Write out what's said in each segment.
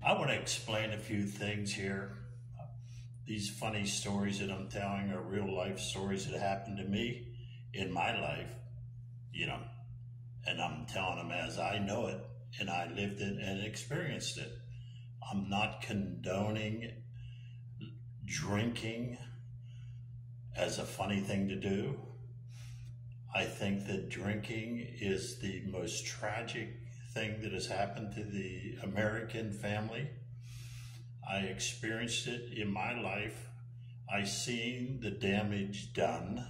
I want to explain a few things here. These funny stories that I'm telling are real life stories that happened to me in my life, you know, and I'm telling them as I know it, and I lived it and experienced it. I'm not condoning drinking as a funny thing to do. I think that drinking is the most tragic thing that has happened to the American family. I experienced it in my life. I seen the damage done.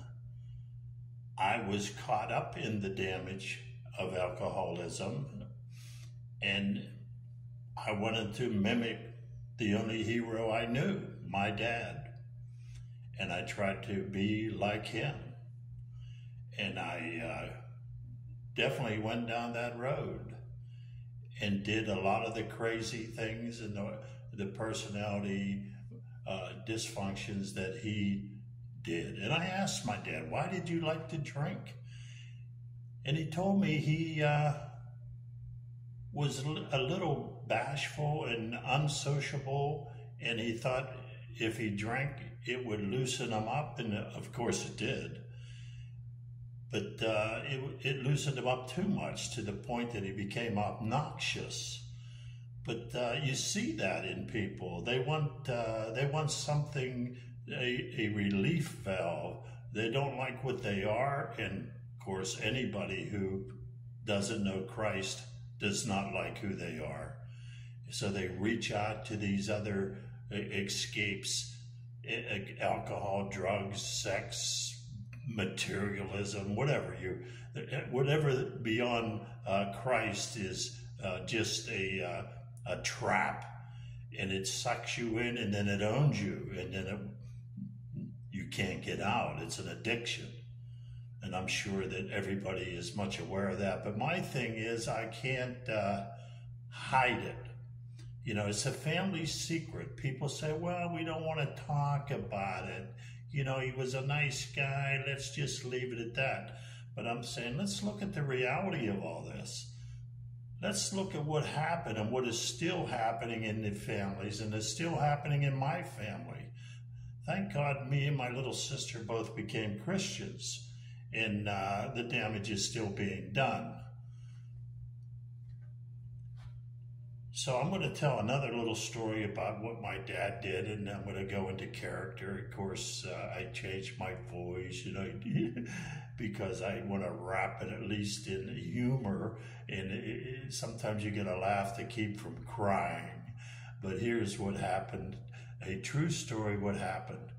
I was caught up in the damage of alcoholism, and I wanted to mimic the only hero I knew, my dad. And I tried to be like him. And I definitely went down that road and did a lot of the crazy things and the personality dysfunctions that he did. And I asked my dad, why did you like to drink? And he told me he was a little bashful and unsociable, and he thought if he drank, it would loosen him up, and of course it did. But it loosened him up too much to the point that he became obnoxious. But you see that in people. They want something, a relief valve. They don't like what they are, and of course, anybody who doesn't know Christ does not like who they are. So they reach out to these other escapes: alcohol, drugs, sex, materialism, whatever beyond Christ is just a trap, and it sucks you in, and then it owns you, and then you can't get out. It's an addiction, and I'm sure that everybody is much aware of that. But my thing is, I can't hide it. You know, it's a family secret. People say, well, we don't want to talk about it. You know, he was a nice guy. Let's just leave it at that. But I'm saying, let's look at the reality of all this. Let's look at what happened and what is still happening in the families, and is still happening in my family. Thank God me and my little sister both became Christians, and the damage is still being done. So I'm going to tell another little story about what my dad did, and I'm going to go into character. Of course, I changed my voice, you know, because I want to wrap it at least in humor, and sometimes you get a laugh to keep from crying. But here's what happened, a true story what happened.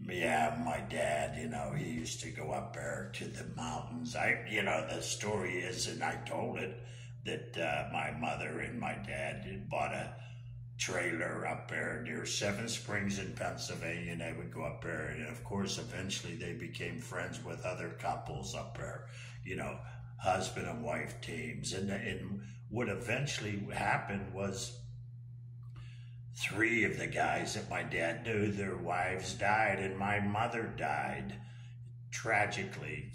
Yeah, my dad, you know, he used to go up there to the mountains. The story is, and I told it, that my mother and my dad had bought a trailer up there near Seven Springs in Pennsylvania, and they would go up there. And of course, eventually they became friends with other couples up there, you know, husband and wife teams. And what eventually happened was 3 of the guys that my dad knew, their wives died, and my mother died tragically.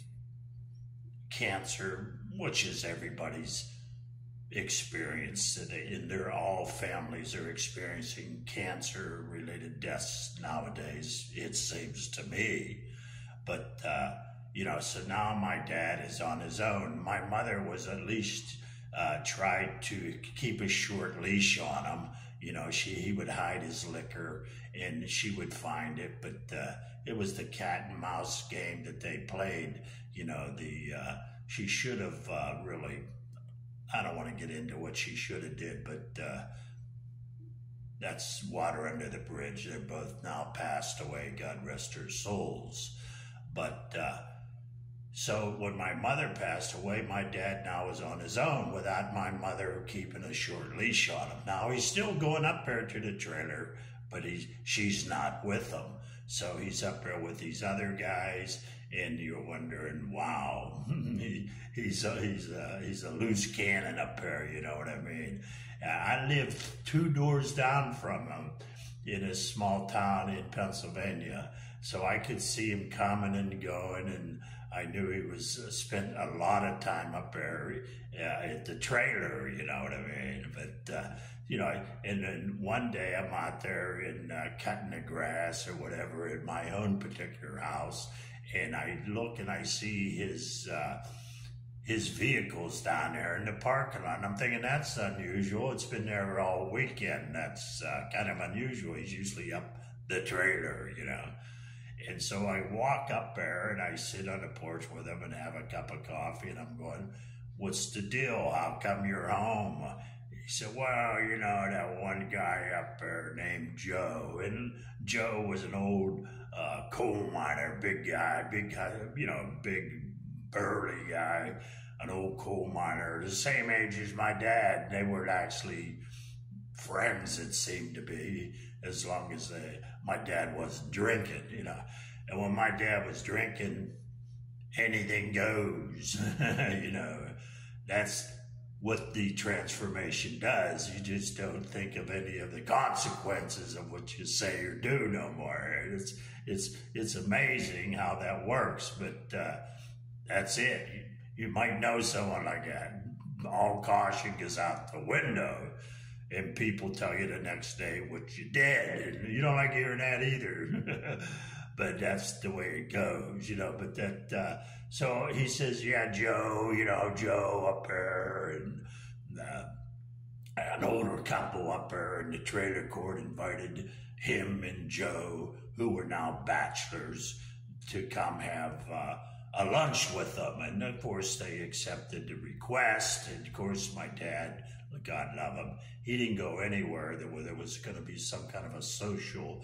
Cancer, which is everybody's experience, and all families are experiencing cancer-related deaths nowadays, it seems to me. But, so now my dad is on his own. My mother was at least tried to keep a short leash on him. You know, he would hide his liquor, and she would find it, but it was the cat and mouse game that they played. You know, she should have really, I don't want to get into what she should have did, but that's water under the bridge. They're both now passed away, God rest their souls. But so when my mother passed away, my dad now was on his own without my mother keeping a short leash on him. Now he's still going up there to the trailer, but she's not with him. So he's up there with these other guys, and you're wondering, wow, he's a loose cannon up there, you know what I mean? I lived 2 doors down from him in a small town in Pennsylvania, so I could see him coming and going, and I knew he was spent a lot of time up there at the trailer, you know what I mean? But you know, and then one day I'm out there and cutting the grass or whatever in my own particular house, and I look and I see his vehicles down there in the parking lot. And I'm thinking, that's unusual. It's been there all weekend. That's kind of unusual. He's usually up the trailer, you know. And so I walk up there and I sit on the porch with him and have a cup of coffee, and I'm going, what's the deal? How come you're home? He said, well, you know, that one guy up there named Joe. And Joe was an old coal miner, big guy, you know, big burly guy, an old coal miner, the same age as my dad. They were actually friends, it seemed to be, as long as my dad wasn't drinking, you know. And when my dad was drinking, anything goes, you know. That's what the transformation does. You just don't think of any of the consequences of what you say or do no more. It's amazing how that works, but that's it. You might know someone like that. All caution goes out the window, and people tell you the next day what you did, and you don't like hearing that either. But that's the way it goes, you know. But that, so he says, yeah, Joe, you know, Joe up there, and an older couple up there in the trailer court invited him and Joe, who were now bachelors, to come have a lunch with them. And of course, they accepted the request. And of course, my dad, God love him, he didn't go anywhere where there was going to be some kind of a social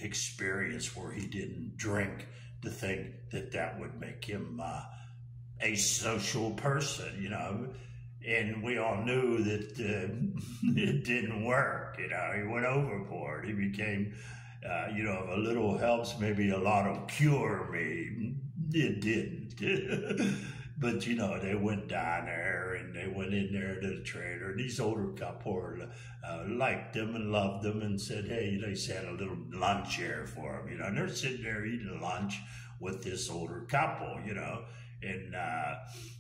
experience where he didn't drink to think that that would make him a social person, you know. And we all knew that it didn't work, you know. He went overboard. He became, you know, if a little helps, maybe a lot will cure me. It didn't. But, you know, they went down there and they went in there to the trailer. And these older couple liked them and loved them and said, hey, they had a little lunch here for them, you know. And they're sitting there eating lunch with this older couple, you know. And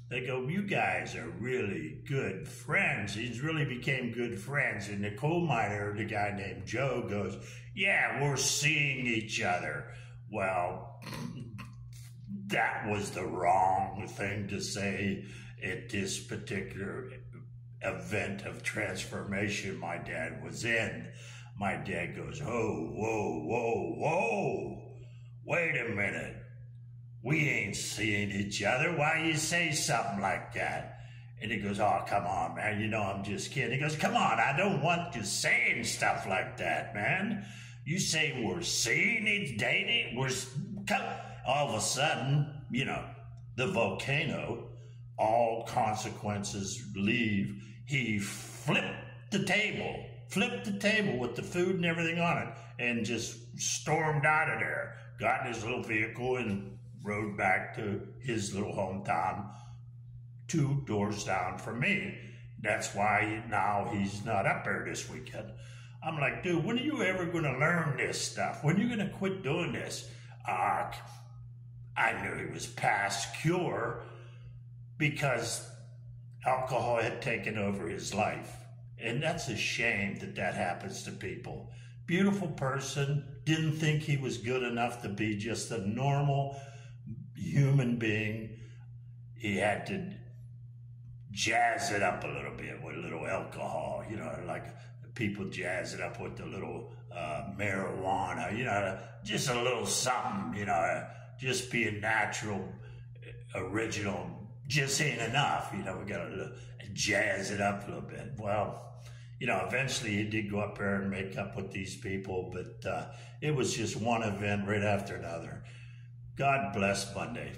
they go, you guys are really good friends. He's really became good friends. And the coal miner, the guy named Joe, goes, yeah, we're seeing each other. Well, that was the wrong thing to say at this particular event of transformation my dad was in. My dad goes, oh, whoa, whoa, whoa. Wait a minute. We ain't seeing each other. Why you say something like that? And he goes, oh, come on, man. You know, I'm just kidding. He goes, come on, I don't want you saying stuff like that, man. You say we're seeing each dating. All of a sudden, you know, the volcano, all consequences leave. He flipped the table with the food and everything on it, and just stormed out of there. Got in his little vehicle and rode back to his little hometown 2 doors down from me. That's why now he's not up there this weekend. I'm like, dude, when are you ever going to learn this stuff? When are you going to quit doing this? I knew he was past cure because alcohol had taken over his life. And that's a shame that that happens to people. Beautiful person, didn't think he was good enough to be just a normal human being. He had to jazz it up a little bit with a little alcohol, you know, like people jazz it up with a little marijuana, you know, just a little something, you know, just being natural, original, just ain't enough, you know, we got to jazz it up a little bit. Well, you know, eventually he did go up there and make up with these people, but it was just one event right after another. God bless Monday.